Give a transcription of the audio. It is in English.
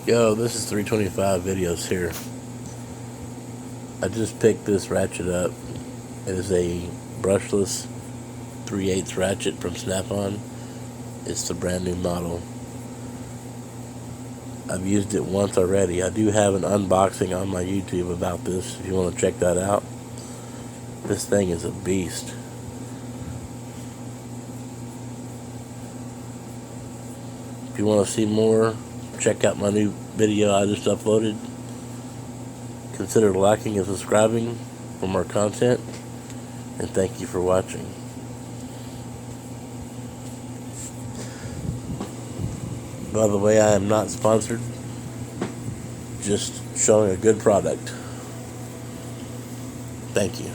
Yo, this is 325 videos here. I just picked this ratchet up. It is a brushless 3/8 ratchet from Snap-on. It's the brand new model. I've used it once already. I do have an unboxing on my YouTube about this if you want to check that out. This thing is a beast. If you want to see more, check out my new video I just uploaded. Consider liking and subscribing for more content, and thank you for watching. By the way, I am not sponsored, just showing a good product. Thank you.